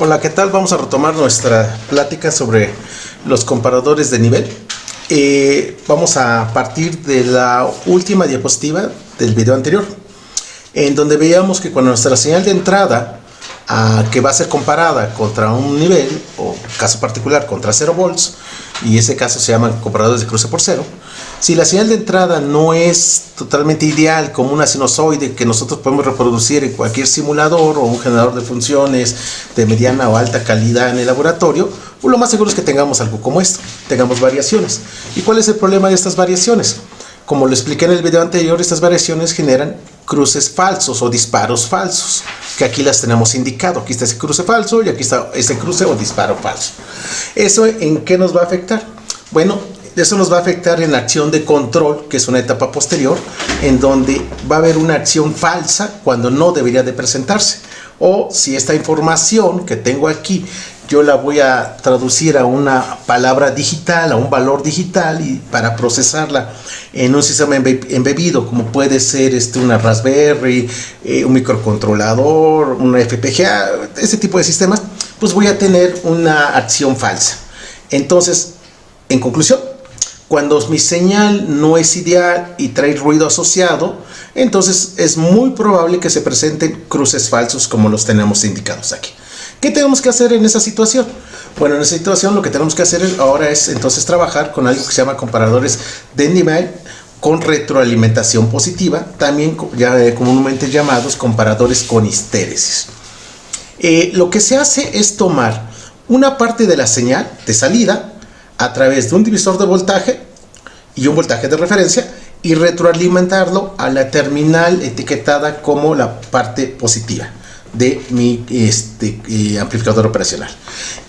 Hola, ¿qué tal? Vamos a retomar nuestra plática sobre los comparadores de nivel. Vamos a partir de la última diapositiva del video anterior, en donde veíamos que cuando nuestra señal de entrada, que va a ser comparada contra un nivel, o caso particular contra 0 volts, y ese caso se llaman comparadores de cruce por cero. Si la señal de entrada no es totalmente ideal, como una sinusoide que nosotros podemos reproducir en cualquier simulador o un generador de funciones de mediana o alta calidad en el laboratorio, pues lo más seguro es que tengamos algo como esto, tengamos variaciones. ¿Y cuál es el problema de estas variaciones? Como lo expliqué en el video anterior, estas variaciones generan cruces falsos o disparos falsos, que aquí las tenemos indicado. Aquí está ese cruce falso y aquí está ese cruce o disparo falso. ¿Eso en qué nos va a afectar? Bueno, eso nos va a afectar en la acción de control, que es una etapa posterior, en donde va a haber una acción falsa cuando no debería de presentarse. O si esta información que tengo aquí, yo la voy a traducir a una palabra digital, a un valor digital, y para procesarla en un sistema embebido, como puede ser una Raspberry, un microcontrolador, una FPGA, ese tipo de sistemas, pues voy a tener una acción falsa. Entonces, en conclusión, cuando mi señal no es ideal y trae ruido asociado, entonces es muy probable que se presenten cruces falsos como los tenemos indicados aquí. ¿Qué tenemos que hacer en esa situación? Bueno, en esa situación lo que tenemos que hacer ahora es entonces trabajar con algo que se llama comparadores de nivel con retroalimentación positiva, también ya comúnmente llamados comparadores con histéresis. Lo que se hace es tomar una parte de la señal de salida a través de un divisor de voltaje y un voltaje de referencia y retroalimentarlo a la terminal etiquetada como la parte positiva de mi amplificador operacional.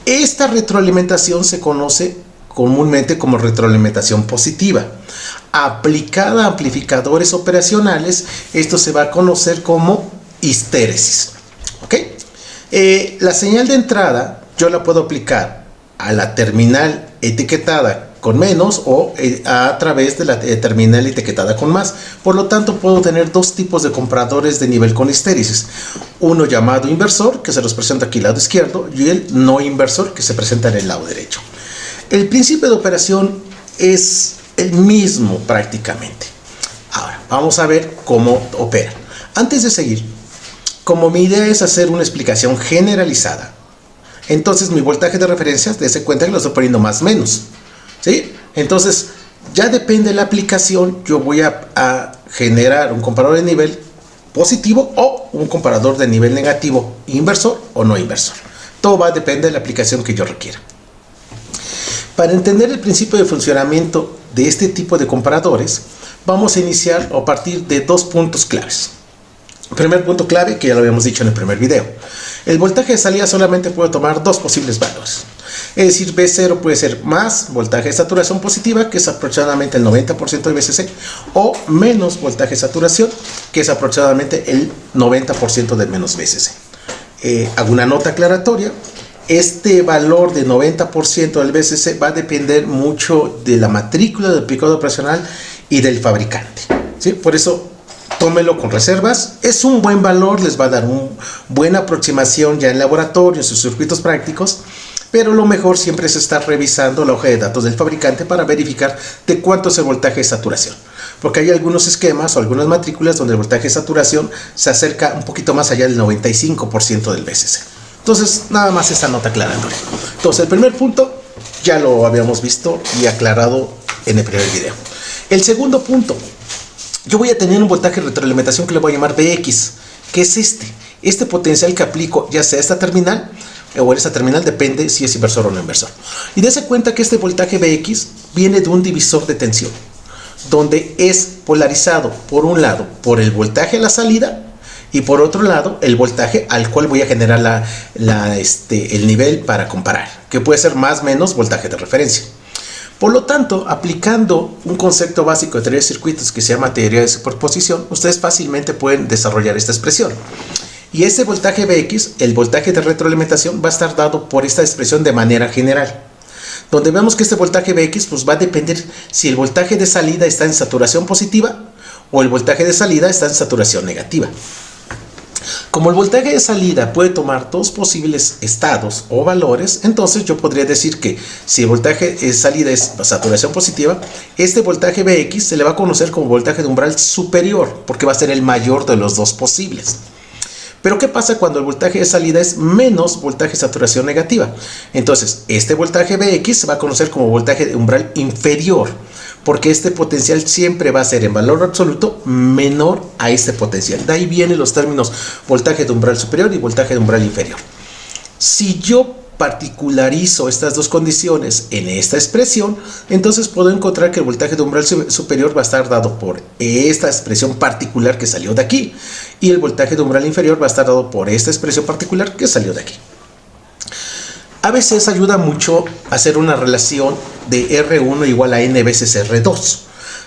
Esta retroalimentación se conoce comúnmente como retroalimentación positiva. Aplicada a amplificadores operacionales, esto se va a conocer como histéresis. ¿Ok? La señal de entrada yo la puedo aplicar a la terminal etiquetada con menos o a través de la terminal etiquetada con más. Por lo tanto, puedo tener dos tipos de comparadores de nivel con histéresis. Uno llamado inversor, que se los presenta aquí al lado izquierdo, y el no inversor, que se presenta en el lado derecho. El principio de operación es el mismo prácticamente. Ahora, vamos a ver cómo opera. Antes de seguir, como mi idea es hacer una explicación generalizada, entonces mi voltaje de referencia, dése cuenta que lo estoy poniendo más menos, ¿sí? Entonces, ya depende de la aplicación, yo voy a generar un comparador de nivel positivo o un comparador de nivel negativo, inversor o no inversor. Todo va a depender de la aplicación que yo requiera. Para entender el principio de funcionamiento de este tipo de comparadores, vamos a iniciar a partir de dos puntos claves. El primer punto clave, que ya lo habíamos dicho en el primer video. El voltaje de salida solamente puede tomar dos posibles valores. Es decir, B0 puede ser más voltaje de saturación positiva, que es aproximadamente el 90% de VCC, o menos voltaje de saturación, que es aproximadamente el 90% de menos VCC. Hago una nota aclaratoria. Este valor de 90% del VCC va a depender mucho de la matrícula del amplificador operacional y del fabricante, ¿sí? Por eso, tómelo con reservas. Es un buen valor, les va a dar una buena aproximación ya en laboratorio, en sus circuitos prácticos, pero lo mejor siempre es estar revisando la hoja de datos del fabricante para verificar de cuánto es el voltaje de saturación, porque hay algunos esquemas o algunas matrículas donde el voltaje de saturación se acerca un poquito más allá del 95% del VCC. Entonces, nada más esa nota aclaratoria. Entonces, el primer punto ya lo habíamos visto y aclarado en el primer video. El segundo punto, yo voy a tener un voltaje de retroalimentación que le voy a llamar Vx, que es este potencial que aplico ya sea a esta terminal o en esta terminal, depende si es inversor o no inversor. Y dése cuenta que este voltaje Vx viene de un divisor de tensión, donde es polarizado por un lado por el voltaje a la salida y por otro lado el voltaje al cual voy a generar el nivel para comparar, que puede ser más o menos voltaje de referencia. Por lo tanto, aplicando un concepto básico de teoría de circuitos que se llama teoría de superposición, ustedes fácilmente pueden desarrollar esta expresión. Y ese voltaje Vx, el voltaje de retroalimentación, va a estar dado por esta expresión de manera general. Donde vemos que este voltaje Vx pues va a depender si el voltaje de salida está en saturación positiva o el voltaje de salida está en saturación negativa. Como el voltaje de salida puede tomar dos posibles estados o valores, entonces yo podría decir que si el voltaje de salida es saturación positiva, este voltaje Vx se le va a conocer como voltaje de umbral superior, porque va a ser el mayor de los dos posibles. Pero ¿qué pasa cuando el voltaje de salida es menos voltaje de saturación negativa? Entonces, este voltaje Vx se va a conocer como voltaje de umbral inferior, porque este potencial siempre va a ser en valor absoluto menor a este potencial. De ahí vienen los términos voltaje de umbral superior y voltaje de umbral inferior. Si yo particularizo estas dos condiciones en esta expresión, entonces puedo encontrar que el voltaje de umbral superior va a estar dado por esta expresión particular que salió de aquí, y el voltaje de umbral inferior va a estar dado por esta expresión particular que salió de aquí. A veces ayuda mucho hacer una relación de R1 igual a N veces R2.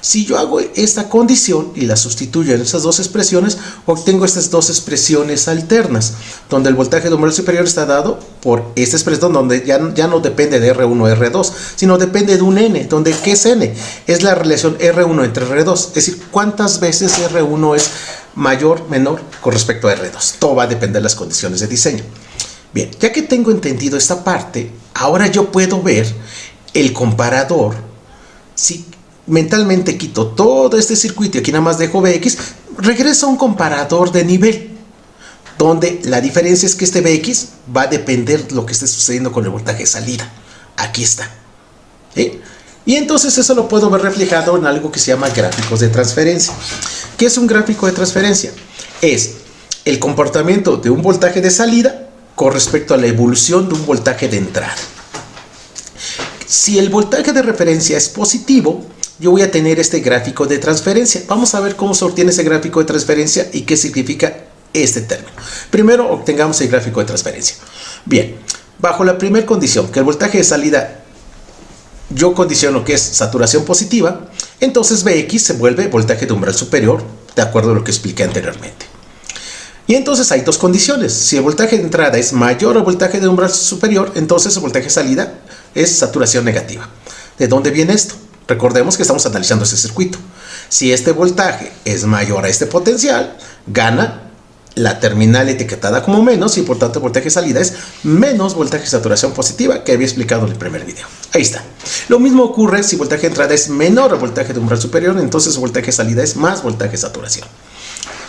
Si yo hago esta condición y la sustituyo en esas dos expresiones, obtengo estas dos expresiones alternas, donde el voltaje de umbral superior está dado por esta expresión, donde ya no depende de R1 o R2, sino depende de un N, donde ¿qué es N? Es la relación R1 entre R2, es decir, cuántas veces R1 es mayor, menor con respecto a R2. Todo va a depender de las condiciones de diseño. Bien, ya que tengo entendido esta parte, ahora yo puedo ver el comparador. Si mentalmente quito todo este circuito y aquí nada más dejo Vx, regreso a un comparador de nivel, donde la diferencia es que este Vx va a depender de lo que esté sucediendo con el voltaje de salida. Aquí está. ¿Sí? Y entonces eso lo puedo ver reflejado en algo que se llama gráficos de transferencia. ¿Qué es un gráfico de transferencia? Es el comportamiento de un voltaje de salida con respecto a la evolución de un voltaje de entrada. Si el voltaje de referencia es positivo, yo voy a tener este gráfico de transferencia. Vamos a ver cómo se obtiene ese gráfico de transferencia y qué significa este término. Primero obtengamos el gráfico de transferencia. Bien, bajo la primera condición, que el voltaje de salida yo condiciono que es saturación positiva, entonces Vx se vuelve voltaje de umbral superior, de acuerdo a lo que expliqué anteriormente. Y entonces hay dos condiciones. Si el voltaje de entrada es mayor al voltaje de umbral superior, entonces el voltaje de salida es saturación negativa. ¿De dónde viene esto? Recordemos que estamos analizando ese circuito. Si este voltaje es mayor a este potencial, gana la terminal etiquetada como menos y por tanto el voltaje de salida es menos voltaje de saturación positiva que había explicado en el primer video. Ahí está. Lo mismo ocurre si el voltaje de entrada es menor al voltaje de umbral superior, entonces el voltaje de salida es más voltaje de saturación.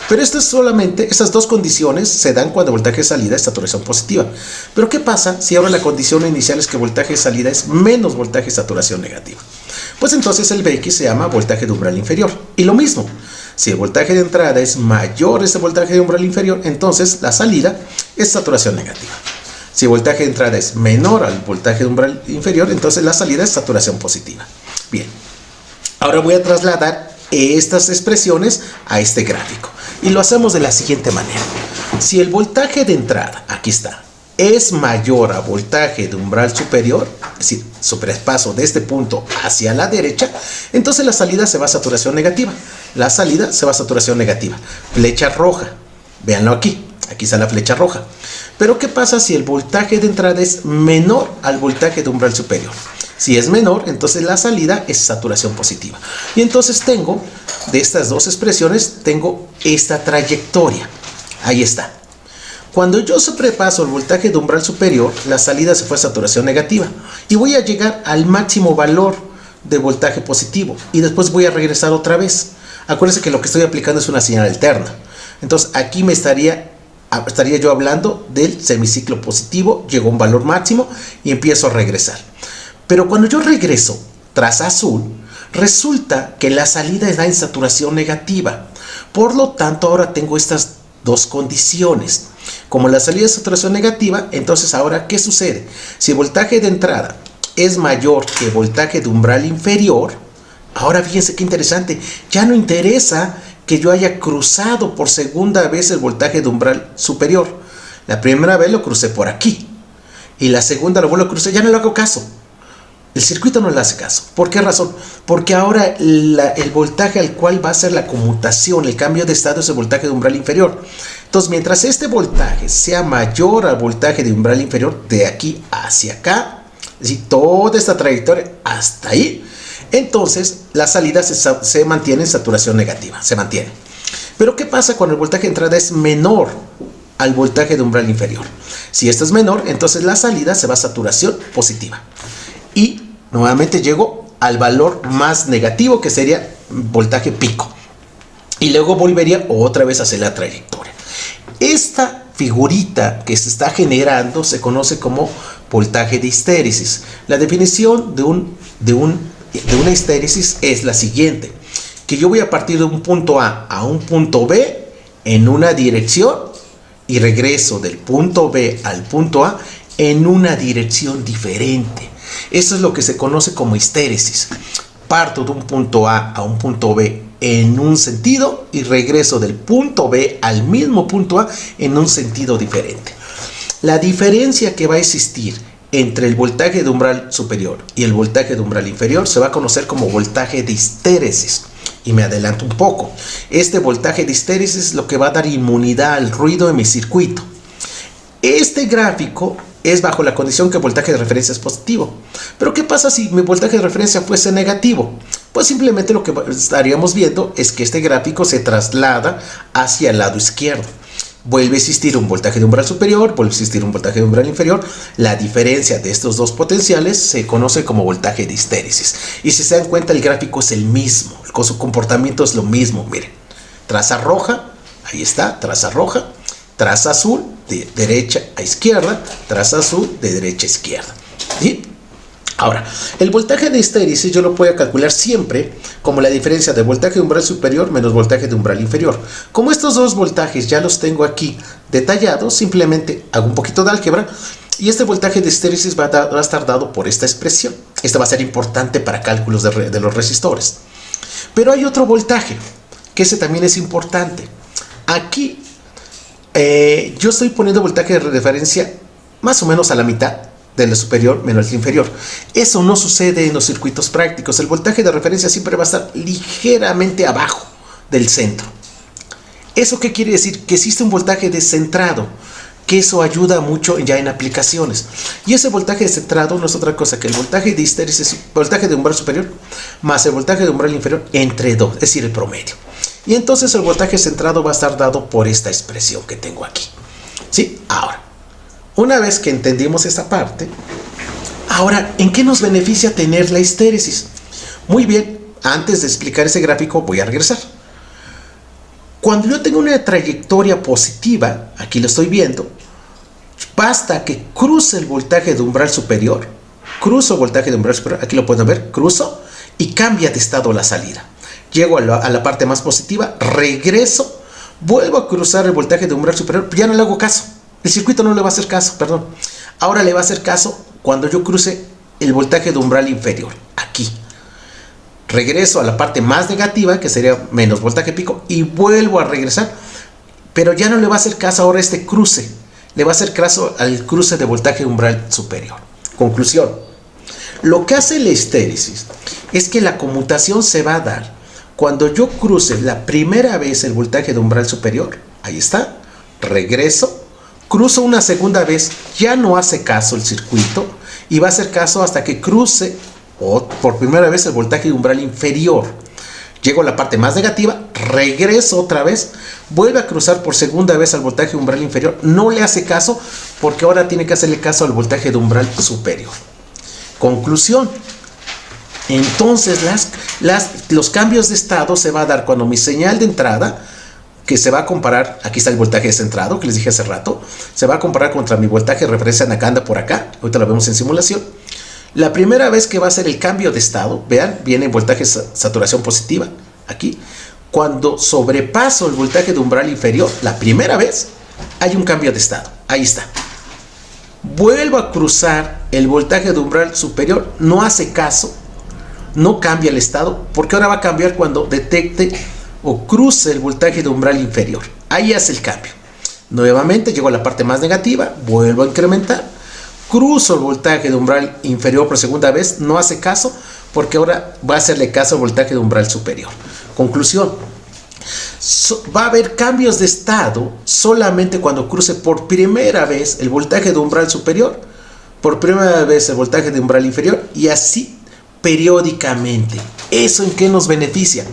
Pero estas dos condiciones se dan cuando el voltaje de salida es saturación positiva. Pero ¿qué pasa si ahora la condición inicial es que el voltaje de salida es menos voltaje de saturación negativa? Pues entonces el Vx se llama voltaje de umbral inferior. Y lo mismo, si el voltaje de entrada es mayor a este voltaje de umbral inferior, entonces la salida es saturación negativa. Si el voltaje de entrada es menor al voltaje de umbral inferior, entonces la salida es saturación positiva. Bien, ahora voy a trasladar estas expresiones a este gráfico. Y lo hacemos de la siguiente manera. Si el voltaje de entrada, aquí está, es mayor a voltaje de umbral superior, es decir, sobrepaso de este punto hacia la derecha, entonces la salida se va a saturación negativa. La salida se va a saturación negativa. Flecha roja. Véanlo aquí. Aquí está la flecha roja. Pero ¿qué pasa si el voltaje de entrada es menor al voltaje de umbral superior? Si es menor, entonces la salida es saturación positiva. Y entonces tengo, de estas dos expresiones, tengo esta trayectoria. Ahí está. Cuando yo sobrepaso el voltaje de umbral superior, la salida se fue a saturación negativa. Y voy a llegar al máximo valor de voltaje positivo. Y después voy a regresar otra vez. Acuérdense que lo que estoy aplicando es una señal alterna. Entonces aquí me estaría yo hablando del semiciclo positivo. Llegó a un valor máximo y empiezo a regresar. Pero cuando yo regreso tras azul, resulta que la salida está en saturación negativa. Por lo tanto, ahora tengo estas dos condiciones. Como la salida es saturación negativa, entonces ahora, ¿qué sucede? Si el voltaje de entrada es mayor que el voltaje de umbral inferior, ahora fíjense qué interesante, ya no interesa que yo haya cruzado por segunda vez el voltaje de umbral superior. La primera vez lo crucé por aquí y la segunda lo vuelvo a cruzar, ya no le hago caso. El circuito no le hace caso. ¿Por qué razón? Porque ahora el voltaje al cual va a ser la conmutación, el cambio de estado, es el voltaje de umbral inferior. Entonces, mientras este voltaje sea mayor al voltaje de umbral inferior, de aquí hacia acá, es decir, toda esta trayectoria hasta ahí, entonces la salida se mantiene en saturación negativa, se mantiene. Pero ¿qué pasa cuando el voltaje de entrada es menor al voltaje de umbral inferior. Si esto es menor, entonces la salida se va a saturación positiva. Y nuevamente llego al valor más negativo, que sería voltaje pico. Y luego volvería otra vez a hacer la trayectoria. Esta figurita que se está generando se conoce como voltaje de histéresis. La definición de una histéresis es la siguiente: que yo voy a partir de un punto A un punto B en una dirección y regreso del punto B al punto A en una dirección diferente. Eso es lo que se conoce como histéresis. Parto de un punto A un punto B en un sentido y regreso del punto B al mismo punto A en un sentido diferente. La diferencia que va a existir entre el voltaje de umbral superior y el voltaje de umbral inferior se va a conocer como voltaje de histéresis. Y me adelanto un poco. Este voltaje de histéresis es lo que va a dar inmunidad al ruido en mi circuito. Este gráfico es bajo la condición que el voltaje de referencia es positivo. Pero ¿qué pasa si mi voltaje de referencia fuese negativo? Pues simplemente lo que estaríamos viendo es que este gráfico se traslada hacia el lado izquierdo. Vuelve a existir un voltaje de umbral superior, vuelve a existir un voltaje de umbral inferior. La diferencia de estos dos potenciales se conoce como voltaje de histéresis. Y si se dan cuenta, el gráfico es el mismo, con su comportamiento es lo mismo. Miren, traza roja, ahí está, traza roja, traza azul, de derecha a izquierda, traza azul, de derecha a izquierda. ¿Sí? Ahora, el voltaje de histéresis yo lo puedo calcular siempre como la diferencia de voltaje de umbral superior menos voltaje de umbral inferior. Como estos dos voltajes ya los tengo aquí detallados, simplemente hago un poquito de álgebra y este voltaje de histéresis va a estar dado por esta expresión. Esta va a ser importante para cálculos de los resistores. Pero hay otro voltaje, que ese también es importante. Aquí yo estoy poniendo voltaje de referencia más o menos a la mitad del superior menos el inferior. Eso no sucede en los circuitos prácticos. El voltaje de referencia siempre va a estar ligeramente abajo del centro. ¿Eso qué quiere decir? Que existe un voltaje descentrado, que eso ayuda mucho ya en aplicaciones. Y ese voltaje descentrado no es otra cosa que el voltaje de histéresis, voltaje de umbral superior más el voltaje de umbral inferior entre 2, es decir, el promedio. Y entonces el voltaje centrado va a estar dado por esta expresión que tengo aquí. ¿Sí? Ahora, una vez que entendimos esa parte, ahora, ¿en qué nos beneficia tener la histéresis? Muy bien, antes de explicar ese gráfico voy a regresar. Cuando yo tengo una trayectoria positiva, aquí lo estoy viendo, basta que cruce el voltaje de umbral superior, cruzo voltaje de umbral superior, aquí lo pueden ver, cruzo y cambia de estado la salida. Llego a la parte más positiva, regreso, vuelvo a cruzar el voltaje de umbral superior, ya no le hago caso. El circuito no le va a hacer caso, perdón. Ahora le va a hacer caso cuando yo cruce el voltaje de umbral inferior, aquí. Regreso a la parte más negativa, que sería menos voltaje pico, y vuelvo a regresar. Pero ya no le va a hacer caso ahora este cruce. Le va a hacer caso al cruce de voltaje umbral superior. Conclusión. Lo que hace la histéresis es que la conmutación se va a dar cuando yo cruce la primera vez el voltaje de umbral superior. Ahí está. Regreso. Cruzo una segunda vez, ya no hace caso el circuito y va a hacer caso hasta que cruce por primera vez el voltaje de umbral inferior. Llego a la parte más negativa, regreso otra vez, vuelve a cruzar por segunda vez al voltaje de umbral inferior, no le hace caso porque ahora tiene que hacerle caso al voltaje de umbral superior. Conclusión. Entonces los cambios de estado se va a dar cuando mi señal de entrada, que se va a comparar, aquí está el voltaje descentrado que les dije hace rato, se va a comparar contra mi voltaje de referencia que anda por acá, ahorita lo vemos en simulación. La primera vez que va a hacer el cambio de estado, vean, viene voltaje saturación positiva, aquí. Cuando sobrepaso el voltaje de umbral inferior, la primera vez, hay un cambio de estado, ahí está. Vuelvo a cruzar el voltaje de umbral superior, no hace caso, no cambia el estado, porque ahora va a cambiar cuando detecte o cruce el voltaje de umbral inferior. Ahí hace el cambio. Nuevamente llego a la parte más negativa, vuelvo a incrementar, cruzo el voltaje de umbral inferior por segunda vez, no hace caso porque ahora va a hacerle caso al voltaje de umbral superior. Conclusión. Va a haber cambios de estado solamente cuando cruce por primera vez el voltaje de umbral superior, por primera vez el voltaje de umbral inferior y así periódicamente. ¿Eso en qué nos beneficia?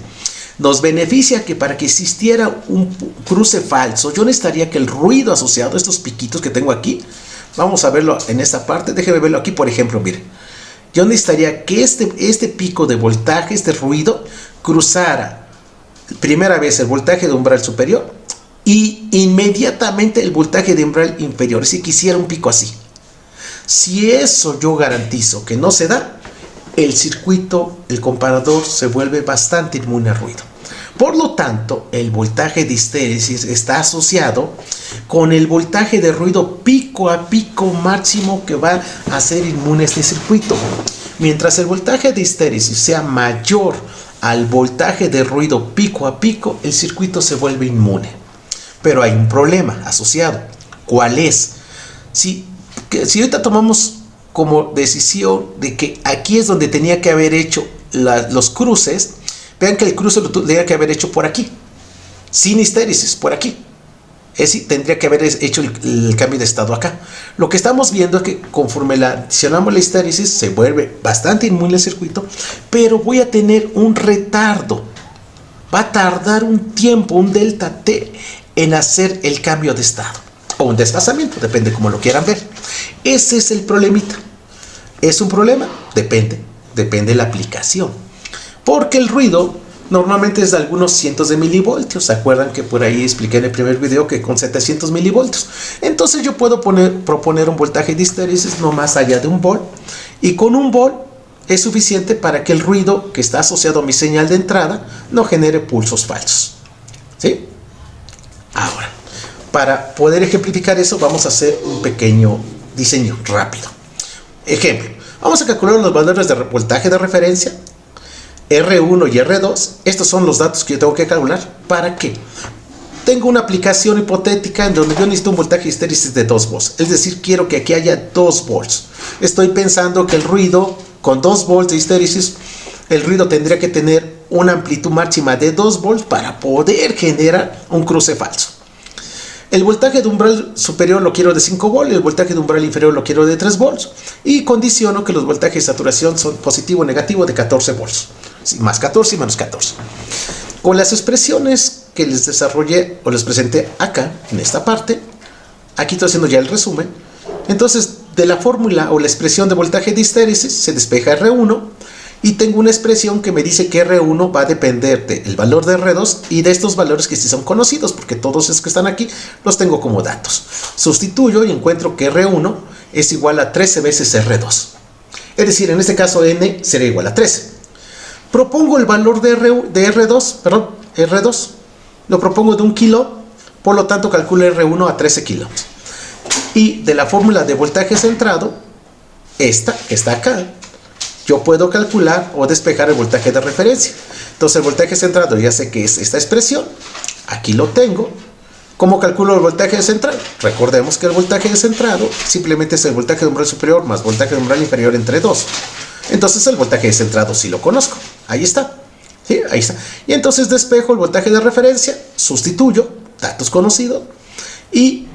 nos beneficia que para que existiera un cruce falso, yo necesitaría que el ruido asociado a estos piquitos que tengo aquí, vamos a verlo en esta parte, déjeme verlo aquí, por ejemplo, miren. Yo necesitaría que este pico de voltaje, este ruido, cruzara primera vez el voltaje de umbral superior y inmediatamente el voltaje de umbral inferior. Si quisiera un pico así. Si eso yo garantizo que no se da, el circuito, el comparador se vuelve bastante inmune al ruido. Por lo tanto, el voltaje de histéresis está asociado con el voltaje de ruido pico a pico máximo que va a ser inmune a este circuito. Mientras el voltaje de histéresis sea mayor al voltaje de ruido pico a pico, el circuito se vuelve inmune. Pero hay un problema asociado. ¿Cuál es? Si ahorita tomamos como decisión de que aquí es donde tenía que haber hecho los cruces, vean que el cruce lo tendría que haber hecho por aquí, sin histéresis, por aquí. Es decir, tendría que haber hecho el cambio de estado acá. Lo que estamos viendo es que conforme adicionamos la histéresis, se vuelve bastante inmune el circuito, pero voy a tener un retardo. Va a tardar un tiempo, un delta T, en hacer el cambio de estado. O un desfasamiento, depende como lo quieran ver. Ese es el problemita. ¿Es un problema? Depende de la aplicación. Porque el ruido normalmente es de algunos cientos de milivoltios. ¿Se acuerdan que por ahí expliqué en el primer video que con 700 milivoltios? Entonces yo puedo proponer un voltaje de histéresis no más allá de 1 volt. Y con 1 volt es suficiente para que el ruido que está asociado a mi señal de entrada no genere pulsos falsos. ¿Sí? Ahora, para poder ejemplificar eso, vamos a hacer un pequeño diseño rápido. Ejemplo, vamos a calcular los valores de voltaje de referencia, R1 y R2. Estos son los datos que yo tengo que calcular. ¿Para qué? Tengo una aplicación hipotética en donde yo necesito un voltaje de histéresis de 2 volts. Es decir, quiero que aquí haya 2 volts. Estoy pensando que el ruido con 2 volts de histéresis, el ruido tendría que tener una amplitud máxima de 2 volts para poder generar un cruce falso. El voltaje de umbral superior lo quiero de 5 volts, el voltaje de umbral inferior lo quiero de 3 volts y condiciono que los voltajes de saturación son positivo o negativo de 14 volts, más 14 y menos 14. Con las expresiones que les desarrollé o les presenté acá, en esta parte, aquí estoy haciendo ya el resumen. Entonces, de la fórmula o la expresión de voltaje de histéresis se despeja R1 y tengo una expresión que me dice que R1 va a depender del valor de R2 y de estos valores que sí son conocidos, porque todos los que están aquí los tengo como datos. Sustituyo y encuentro que R1 es igual a 13 veces R2. Es decir, en este caso N será igual a 13. Propongo el valor de R2, lo propongo de 1 kilo, por lo tanto calculo R1 a 13 kilos. Y de la fórmula de voltaje centrado, esta que está acá, yo puedo calcular o despejar el voltaje de referencia. Entonces el voltaje centrado ya sé que es esta expresión, aquí lo tengo. ¿Cómo calculo el voltaje de centrado? Recordemos que el voltaje de centrado simplemente es el voltaje de umbral superior más voltaje de umbral inferior entre 2. Entonces el voltaje de centrado sí lo conozco, ahí está. ¿Sí? Ahí está. Y entonces despejo el voltaje de referencia, sustituyo, datos conocidos, y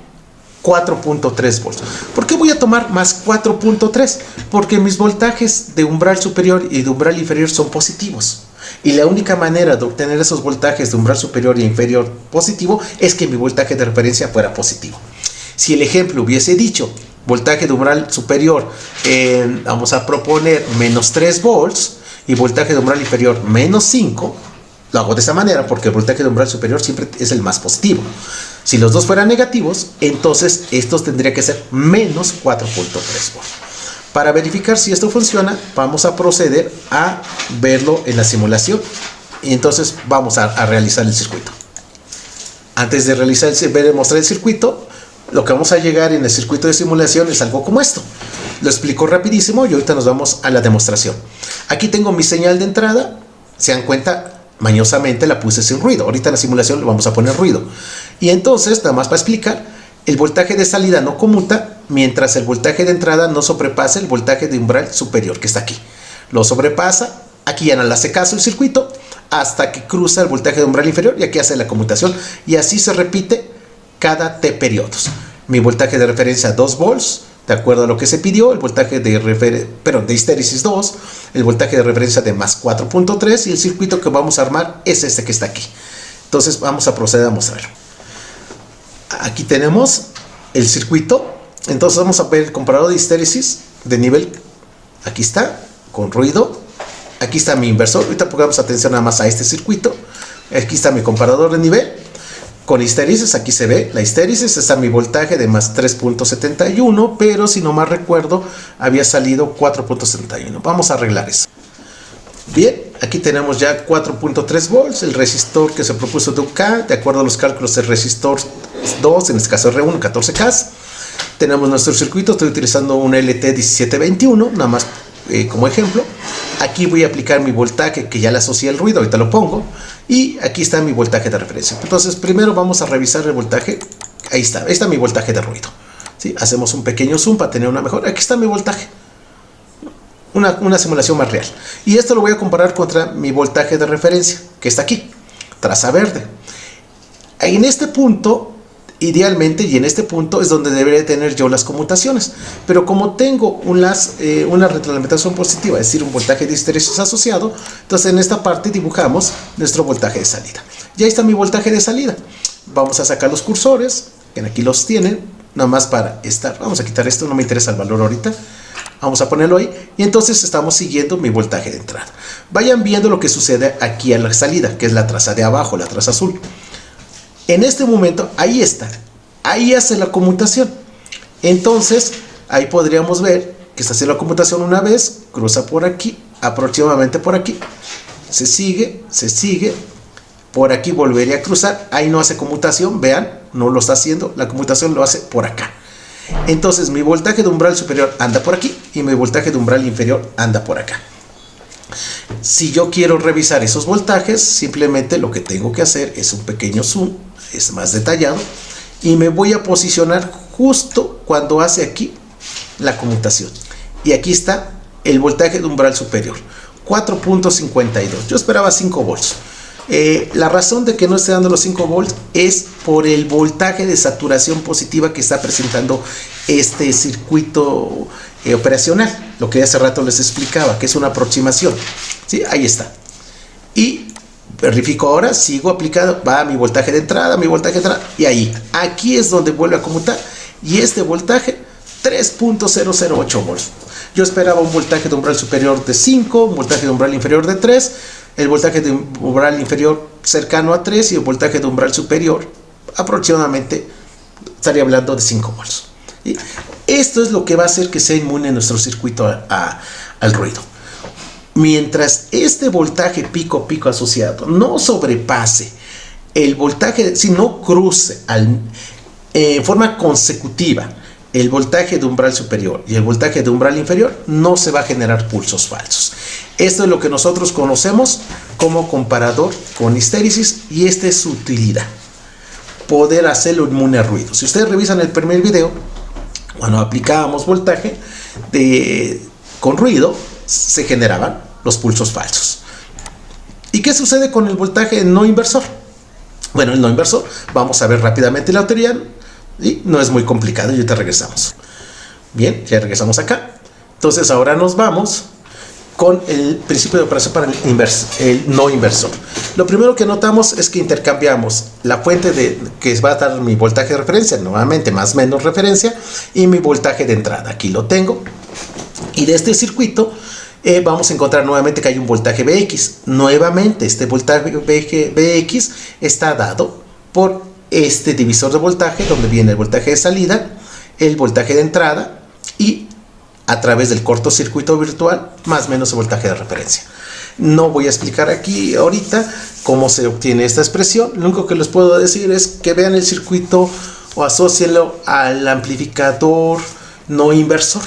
4.3 volts. ¿Por qué voy a tomar más 4.3? Porque mis voltajes de umbral superior y de umbral inferior son positivos. Y la única manera de obtener esos voltajes de umbral superior e inferior positivo es que mi voltaje de referencia fuera positivo. Si el ejemplo hubiese dicho voltaje de umbral superior, vamos a proponer menos 3 volts, y voltaje de umbral inferior menos 5, lo hago de esa manera porque el voltaje de umbral superior siempre es el más positivo. Si los dos fueran negativos, entonces estos tendrían que ser menos 4.3 volts. Para verificar si esto funciona, vamos a proceder a verlo en la simulación. Y entonces vamos a realizar el circuito. Antes de mostrar el circuito, lo que vamos a llegar en el circuito de simulación es algo como esto. Lo explico rapidísimo y ahorita nos vamos a la demostración. Aquí tengo mi señal de entrada. Se dan cuenta, mañosamente la puse sin ruido. Ahorita en la simulación le vamos a poner ruido. Y entonces, nada más para explicar, el voltaje de salida no conmuta mientras el voltaje de entrada no sobrepasa el voltaje de umbral superior, que está aquí. Lo sobrepasa, aquí ya no le hace caso el circuito, hasta que cruza el voltaje de umbral inferior y aquí hace la conmutación. Y así se repite cada T periodos. Mi voltaje de referencia 2 volts, de acuerdo a lo que se pidió, el voltaje de histéresis 2, el voltaje de referencia de más 4.3 y el circuito que vamos a armar es este que está aquí. Entonces vamos a proceder a mostrarlo. Aquí tenemos el circuito. Entonces vamos a ver el comparador de histéresis de nivel. Aquí está, con ruido. Aquí está mi inversor. Ahorita pongamos atención nada más a este circuito. Aquí está mi comparador de nivel. Con histéresis, aquí se ve la histéresis, está mi voltaje de más 3.71, pero si no mal recuerdo, había salido 4.71. Vamos a arreglar eso. Bien, aquí tenemos ya 4.3 volts, el resistor que se propuso de UK, de acuerdo a los cálculos del resistor 2, en este caso R1, 14K. Tenemos nuestro circuito, estoy utilizando un LT1721, nada más como ejemplo. Aquí voy a aplicar mi voltaje que ya le asocié al ruido, ahorita lo pongo. Y aquí está mi voltaje de referencia. Entonces primero vamos a revisar el voltaje. Ahí está mi voltaje de ruido. ¿Sí? Hacemos un pequeño zoom para tener una mejor. Aquí está mi voltaje. Una simulación más real. Y esto lo voy a comparar contra mi voltaje de referencia, que está aquí, traza verde. En este punto, idealmente, y en este punto es donde debería tener yo las conmutaciones. Pero como tengo una retroalimentación positiva, es decir, un voltaje de histéresis asociado, entonces en esta parte dibujamos nuestro voltaje de salida. Ya está mi voltaje de salida. Vamos a sacar los cursores, que aquí los tienen, nada más para estar. Vamos a quitar esto, no me interesa el valor ahorita. Vamos a ponerlo ahí y entonces estamos siguiendo mi voltaje de entrada. Vayan viendo lo que sucede aquí a la salida, que es la traza de abajo, la traza azul. En este momento, ahí está. Ahí hace la conmutación. Entonces, ahí podríamos ver que está haciendo la conmutación una vez, cruza por aquí, aproximadamente por aquí. Se sigue, por aquí volvería a cruzar. Ahí no hace conmutación, vean, no lo está haciendo. La conmutación lo hace por acá. Entonces, mi voltaje de umbral superior anda por aquí y mi voltaje de umbral inferior anda por acá. Si yo quiero revisar esos voltajes, simplemente lo que tengo que hacer es un pequeño zoom, es más detallado, y me voy a posicionar justo cuando hace aquí la conmutación. Y aquí está el voltaje de umbral superior, 4.52. Yo esperaba 5 volts. La razón de que no esté dando los 5 volts es por el voltaje de saturación positiva que está presentando este circuito operacional, lo que hace rato les explicaba, que es una aproximación. ¿Sí? Ahí está. Y verifico ahora, sigo aplicado, va mi voltaje de entrada, y ahí, aquí es donde vuelve a conmutar, y este voltaje 3.008 volts. Yo esperaba un voltaje de umbral superior de 5, un voltaje de umbral inferior de 3, el voltaje de umbral inferior cercano a 3 y el voltaje de umbral superior aproximadamente estaría hablando de 5 volts. ¿Sí? Esto es lo que va a hacer que sea inmune nuestro circuito al ruido. Mientras este voltaje pico asociado no sobrepase el voltaje, si no cruce en forma consecutiva el voltaje de umbral superior y el voltaje de umbral inferior, no se va a generar pulsos falsos. Esto es lo que nosotros conocemos como comparador con histéresis y esta es su utilidad, poder hacerlo inmune a ruido. Si ustedes revisan el primer video, cuando aplicábamos voltaje con ruido, se generaban los pulsos falsos. ¿Y qué sucede con el voltaje no inversor? Bueno, el no inversor, vamos a ver rápidamente la teoría, y no es muy complicado, y ahorita regresamos. Bien, ya regresamos acá. Entonces ahora nos vamos con el principio de operación para el no inversor. Lo primero que notamos es que intercambiamos la fuente que va a dar mi voltaje de referencia, nuevamente más o menos referencia, y mi voltaje de entrada. Aquí lo tengo. Y de este circuito vamos a encontrar nuevamente que hay un voltaje Vx. Nuevamente este voltaje Vx está dado por este divisor de voltaje, donde viene el voltaje de salida, el voltaje de entrada y a través del cortocircuito virtual, más o menos el voltaje de referencia. No voy a explicar aquí ahorita cómo se obtiene esta expresión. Lo único que les puedo decir es que vean el circuito o asócienlo al amplificador no inversor.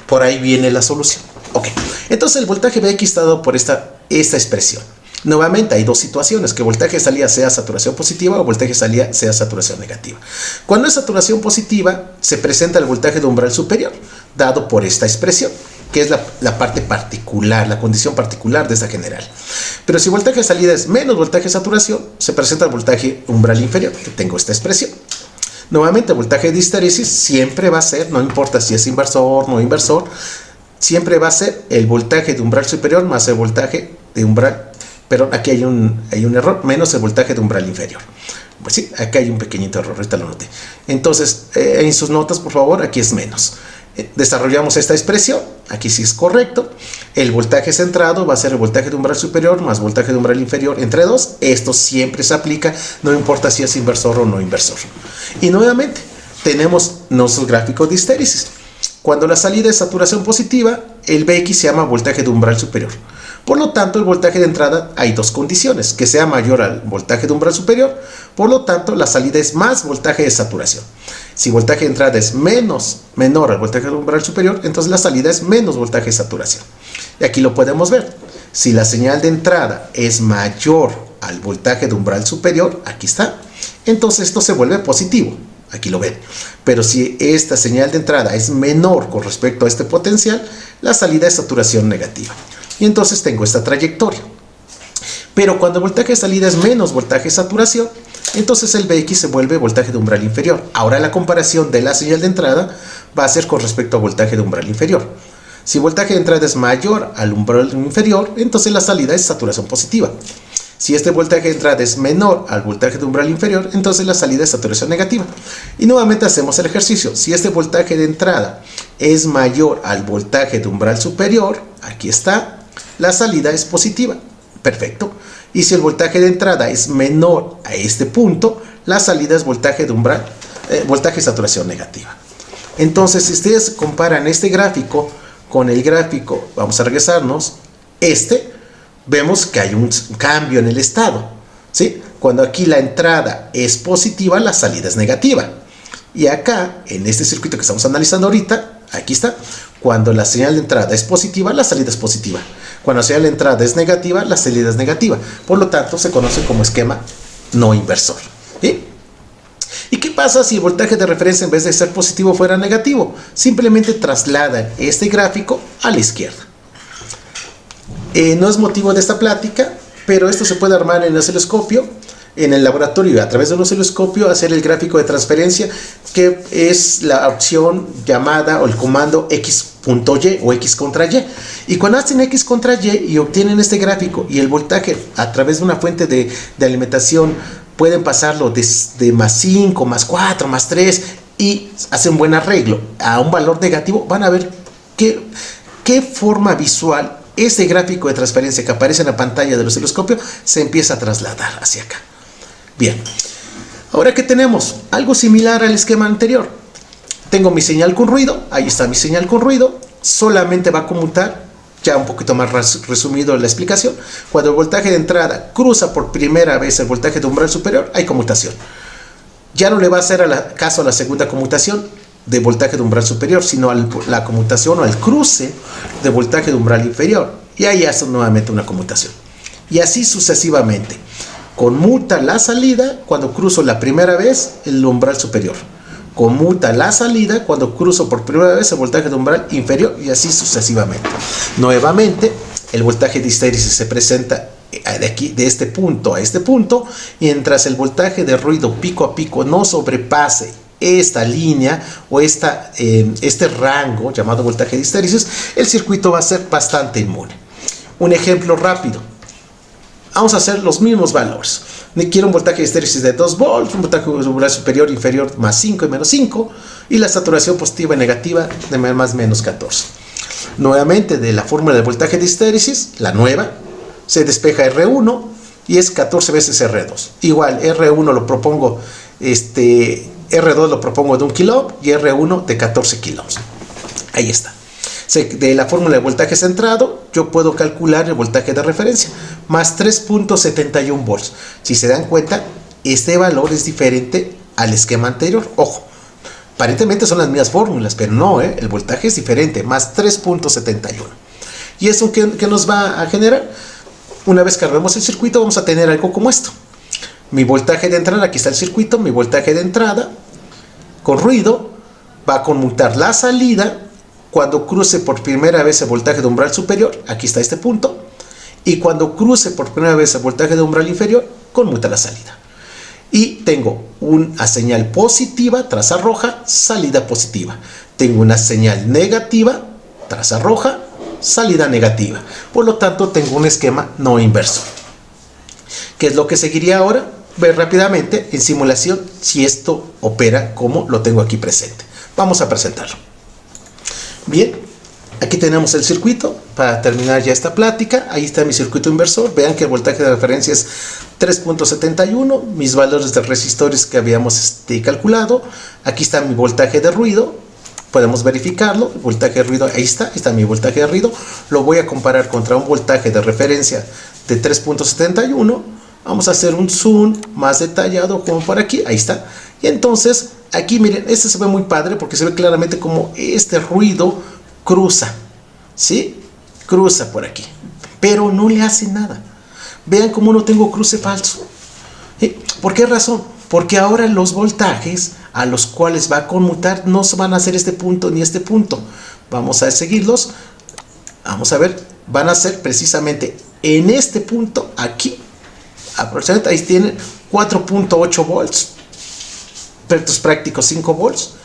Por ahí viene la solución. Ok, entonces el voltaje Vx está dado por esta expresión. Nuevamente hay dos situaciones, que voltaje de salida sea saturación positiva o voltaje de salida sea saturación negativa. Cuando es saturación positiva, se presenta el voltaje de umbral superior, dado por esta expresión, que es la parte particular, la condición particular de esta general. Pero si voltaje de salida es menos voltaje de saturación, se presenta el voltaje umbral inferior, que tengo esta expresión. Nuevamente, el voltaje de histéresis siempre va a ser, no importa si es inversor o no inversor, siempre va a ser el voltaje de umbral superior más el voltaje de umbral, pero aquí hay un error, menos el voltaje de umbral inferior. Pues sí, acá hay un pequeñito error, ahorita lo noté. Entonces, en sus notas, por favor, aquí es menos. Desarrollamos esta expresión, aquí sí es correcto. El voltaje centrado va a ser el voltaje de umbral superior más voltaje de umbral inferior entre 2. Esto siempre se aplica, no importa si es inversor o no inversor. Y nuevamente, tenemos nuestro gráfico de histéresis. Cuando la salida es saturación positiva, el Bx se llama voltaje de umbral superior. Por lo tanto, el voltaje de entrada hay dos condiciones, que sea mayor al voltaje de umbral superior, por lo tanto, la salida es más voltaje de saturación. Si voltaje de entrada es menor al voltaje de umbral superior, entonces la salida es menos voltaje de saturación. Y aquí lo podemos ver. Si la señal de entrada es mayor al voltaje de umbral superior, aquí está, entonces esto se vuelve positivo. Aquí lo ven. Pero si esta señal de entrada es menor con respecto a este potencial, la salida es saturación negativa. Y entonces tengo esta trayectoria. Pero cuando el voltaje de salida es menos voltaje de saturación, entonces el Bx se vuelve voltaje de umbral inferior. Ahora la comparación de la señal de entrada va a ser con respecto a voltaje de umbral inferior. Si voltaje de entrada es mayor al umbral inferior, entonces la salida es saturación positiva. Si este voltaje de entrada es menor al voltaje de umbral inferior, entonces la salida es saturación negativa. Y nuevamente hacemos el ejercicio. Si este voltaje de entrada es mayor al voltaje de umbral superior, aquí está, la salida es positiva. Perfecto. Y si el voltaje de entrada es menor a este punto, la salida es voltaje de umbral, voltaje de saturación negativa. Entonces, si ustedes comparan este gráfico con el gráfico, vamos a regresarnos, vemos que hay un cambio en el estado, ¿sí? Cuando aquí la entrada es positiva, la salida es negativa. Y acá, en este circuito que estamos analizando ahorita, aquí está, cuando la señal de entrada es positiva, la salida es positiva. Cuando la señal de entrada es negativa, la salida es negativa. Por lo tanto, se conoce como esquema no inversor, ¿sí? ¿Y qué pasa si el voltaje de referencia en vez de ser positivo fuera negativo? Simplemente traslada este gráfico a la izquierda. No es motivo de esta plática, pero esto se puede armar en el osciloscopio, en el laboratorio, a través del osciloscopio, hacer el gráfico de transferencia, que es la opción llamada o el comando x.y o x contra y. Y cuando hacen x contra y obtienen este gráfico y el voltaje a través de una fuente de alimentación, pueden pasarlo de más 5, más 4, más 3 y hacen un buen arreglo a un valor negativo, van a ver qué forma visual ese gráfico de transferencia que aparece en la pantalla del osciloscopio se empieza a trasladar hacia acá. Bien, ahora que tenemos algo similar al esquema anterior, tengo mi señal con ruido, ahí está mi señal con ruido, solamente va a conmutar, ya un poquito más resumido la explicación, cuando el voltaje de entrada cruza por primera vez el voltaje de umbral superior, hay conmutación. Ya no le va a hacer caso a la segunda conmutación de voltaje de umbral superior, sino a la conmutación o al cruce de voltaje de umbral inferior. Y ahí hace nuevamente una conmutación. Y así sucesivamente. Conmuta la salida cuando cruzo la primera vez el umbral superior. Conmuta la salida cuando cruzo por primera vez el voltaje de umbral inferior y así sucesivamente. Nuevamente, el voltaje de histéresis se presenta de este punto a este punto, y mientras el voltaje de ruido pico a pico no sobrepase esta línea o este rango llamado voltaje de histéresis, el circuito va a ser bastante inmune. Un ejemplo rápido. Vamos a hacer los mismos valores. Quiero un voltaje de histéresis de 2 volts, un voltaje umbral superior inferior más 5 y menos 5, y la saturación positiva y negativa de más menos 14. Nuevamente, de la fórmula de voltaje de histéresis, la nueva, se despeja R1 y es 14 veces R2. Igual, R1 lo propongo, R2 lo propongo de 1 kilo y R1 de 14 kilos. Ahí está. De la fórmula de voltaje centrado, yo puedo calcular el voltaje de referencia, más 3.71 volts. Si se dan cuenta, este valor es diferente al esquema anterior. Ojo, aparentemente son las mismas fórmulas, pero no, el voltaje es diferente, más 3.71. ¿Y eso qué nos va a generar? Una vez que armemos el circuito, vamos a tener algo como esto. Mi voltaje de entrada, aquí está el circuito, mi voltaje de entrada con ruido va a conmutar la salida cuando cruce por primera vez el voltaje de umbral superior, aquí está este punto, y cuando cruce por primera vez el voltaje de umbral inferior, conmuta la salida. Y tengo una señal positiva, traza roja, salida positiva. Tengo una señal negativa, traza roja, salida negativa. Por lo tanto, tengo un esquema no inverso. ¿Qué es lo que seguiría ahora? Ver rápidamente en simulación si esto opera como lo tengo aquí presente. Vamos a presentarlo. Bien, aquí tenemos el circuito para terminar ya esta plática. Ahí está mi circuito inversor. Vean que el voltaje de referencia es 3.71, mis valores de resistores que habíamos calculado. Aquí está mi voltaje de ruido, podemos verificarlo. El voltaje de ruido, ahí está mi voltaje de ruido. Lo voy a comparar contra un voltaje de referencia de 3.71. Vamos a hacer un zoom más detallado como por aquí, ahí está. Y entonces aquí miren, este se ve muy padre porque se ve claramente como este ruido cruza, ¿sí? Cruza por aquí, pero no le hace nada. Vean cómo no tengo cruce falso. ¿Por qué razón? Porque ahora los voltajes a los cuales va a conmutar no se van a hacer este punto ni este punto. Vamos a seguirlos. Vamos a ver, van a ser precisamente en este punto aquí. Aproximadamente ahí tienen 4.8 volts. Efectos prácticos 5 volts.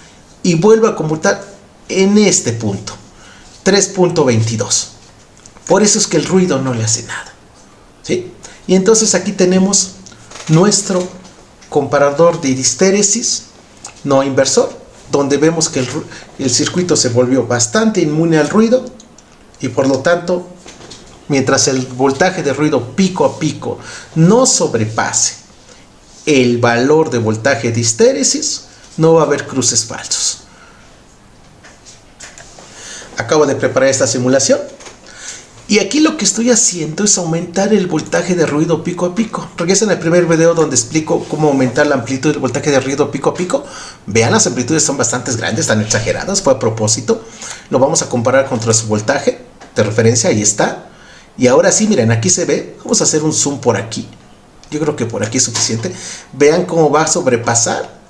Y vuelvo a conmutar en este punto. 3.22. Por eso es que el ruido no le hace nada. ¿Sí? Y entonces aquí tenemos nuestro comparador de histéresis no inversor, donde vemos que el circuito se volvió bastante inmune al ruido y por lo tanto, mientras el voltaje de ruido pico a pico no sobrepase el valor de voltaje de histéresis, no va a haber cruces falsos. Acabo de preparar esta simulación. Y aquí lo que estoy haciendo es aumentar el voltaje de ruido pico a pico. Regresen al primer video donde explico cómo aumentar la amplitud del voltaje de ruido pico a pico. Vean, las amplitudes son bastante grandes, están exageradas, fue a propósito. Lo vamos a comparar contra su voltaje de referencia, ahí está. Y ahora sí, miren, aquí se ve, vamos a hacer un zoom por aquí. Yo creo que por aquí es suficiente. Vean cómo va a sobrepasar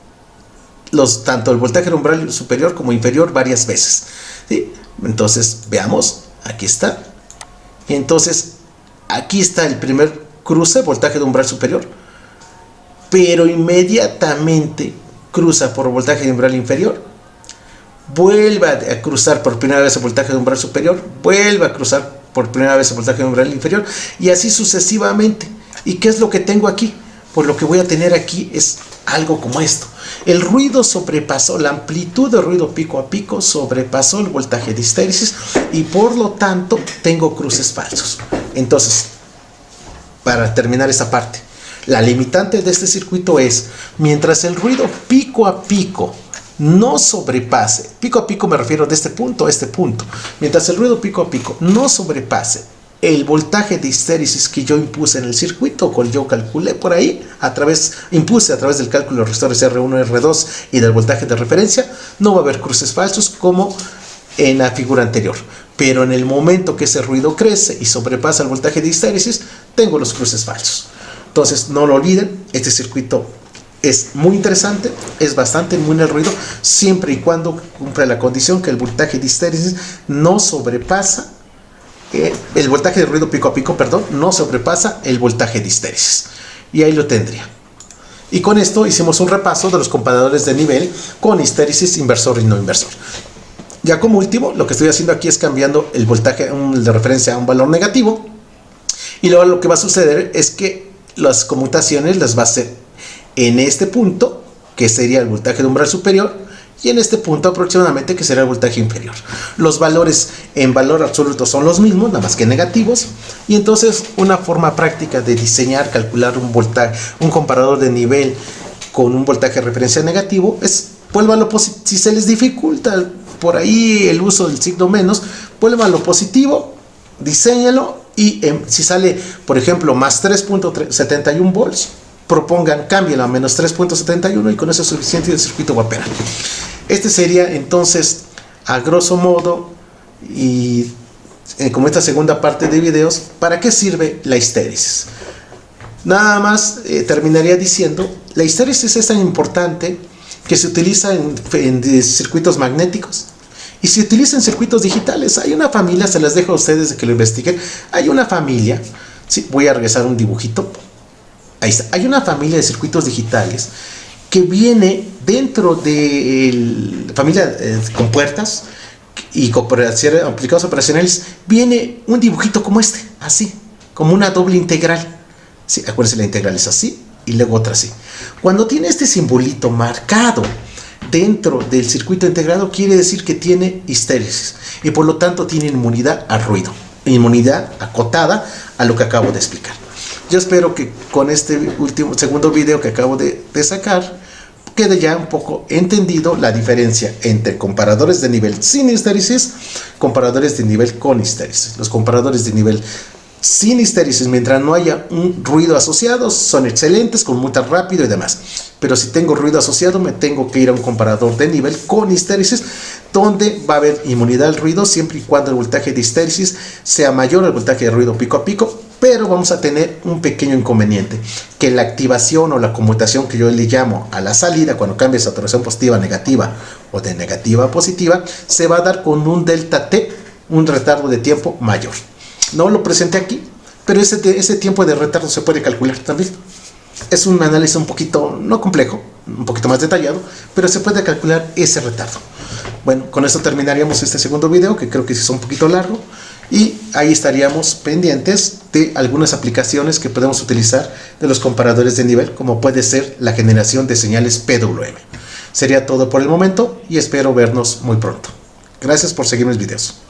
tanto el voltaje umbral superior como inferior varias veces. ¿Sí? Entonces, veamos, aquí está. Y entonces, aquí está el primer cruce, voltaje de umbral superior, pero inmediatamente cruza por voltaje de umbral inferior, vuelve a cruzar por primera vez el voltaje de umbral superior, vuelve a cruzar por primera vez el voltaje de umbral inferior, y así sucesivamente. ¿Y qué es lo que tengo aquí? Pues lo que voy a tener aquí es algo como esto. El ruido sobrepasó, la amplitud de ruido pico a pico sobrepasó el voltaje de histéresis y por lo tanto tengo cruces falsos. Entonces, para terminar esta parte, la limitante de este circuito es, mientras el ruido pico a pico no sobrepase, pico a pico me refiero de este punto a este punto, mientras el ruido pico a pico no sobrepase el voltaje de histéresis que yo impuse en el circuito, que yo calculé por ahí, impuse a través del cálculo de resistores R1, R2 y del voltaje de referencia, no va a haber cruces falsos como en la figura anterior. Pero en el momento que ese ruido crece y sobrepasa el voltaje de histéresis, tengo los cruces falsos. Entonces, no lo olviden, este circuito es muy interesante, es bastante inmune al ruido, siempre y cuando cumpla la condición que el voltaje de histéresis no sobrepasa el voltaje de ruido pico a pico, perdón, no sobrepasa el voltaje de histéresis. Y ahí lo tendría. Y con esto hicimos un repaso de los comparadores de nivel con histéresis inversor y no inversor. Ya como último, lo que estoy haciendo aquí es cambiando el voltaje de referencia a un valor negativo. Y luego lo que va a suceder es que las conmutaciones las va a hacer en este punto, que sería el voltaje de umbral superior, y en este punto aproximadamente que será el voltaje inferior. Los valores en valor absoluto son los mismos, nada más que negativos, y entonces una forma práctica de diseñar, calcular un comparador de nivel con un voltaje de referencia negativo es, vuélvanlo positivo. Si se les dificulta por ahí el uso del signo menos, vuélvanlo positivo, diséñalo, y si sale, por ejemplo, más 3.71 volts, propongan, cámbienlo a menos 3.71 y con eso es suficiente y el circuito va a operar. Este sería entonces, a grosso modo, y como esta segunda parte de videos, ¿para qué sirve la histéresis? Nada más terminaría diciendo, la histéresis es tan importante que se utiliza en circuitos magnéticos y se utiliza en circuitos digitales. Hay una familia, se las dejo a ustedes de que lo investiguen, hay una familia, sí, voy a regresar un dibujito. Ahí está. Hay una familia de circuitos digitales que viene dentro de la familia con puertas, y aplicados operacionales, viene un dibujito como este, así, como una doble integral. Sí, acuérdense, la integral es así y luego otra así. Cuando tiene este simbolito marcado dentro del circuito integrado, quiere decir que tiene histéresis y por lo tanto tiene inmunidad al ruido, inmunidad acotada a lo que acabo de explicar. Yo espero que con este segundo video que acabo de sacar quede ya un poco entendido la diferencia entre comparadores de nivel sin histéresis, comparadores de nivel con histéresis. Los comparadores de nivel sin histéresis, mientras no haya un ruido asociado, son excelentes, conmutan rápido y demás. Pero si tengo ruido asociado, me tengo que ir a un comparador de nivel con histéresis, donde va a haber inmunidad al ruido siempre y cuando el voltaje de histéresis sea mayor al voltaje de ruido pico a pico. Pero vamos a tener un pequeño inconveniente, que la activación o la conmutación que yo le llamo a la salida, cuando cambie de saturación positiva a negativa o de negativa a positiva, se va a dar con un delta T, un retardo de tiempo mayor. No lo presenté aquí, pero ese tiempo de retardo se puede calcular también. Es un análisis un poquito, no complejo, un poquito más detallado, pero se puede calcular ese retardo. Bueno, con esto terminaríamos este segundo video, que creo que sí es un poquito largo, y ahí estaríamos pendientes de algunas aplicaciones que podemos utilizar de los comparadores de nivel, como puede ser la generación de señales PWM. Sería todo por el momento y espero vernos muy pronto. Gracias por seguir mis videos.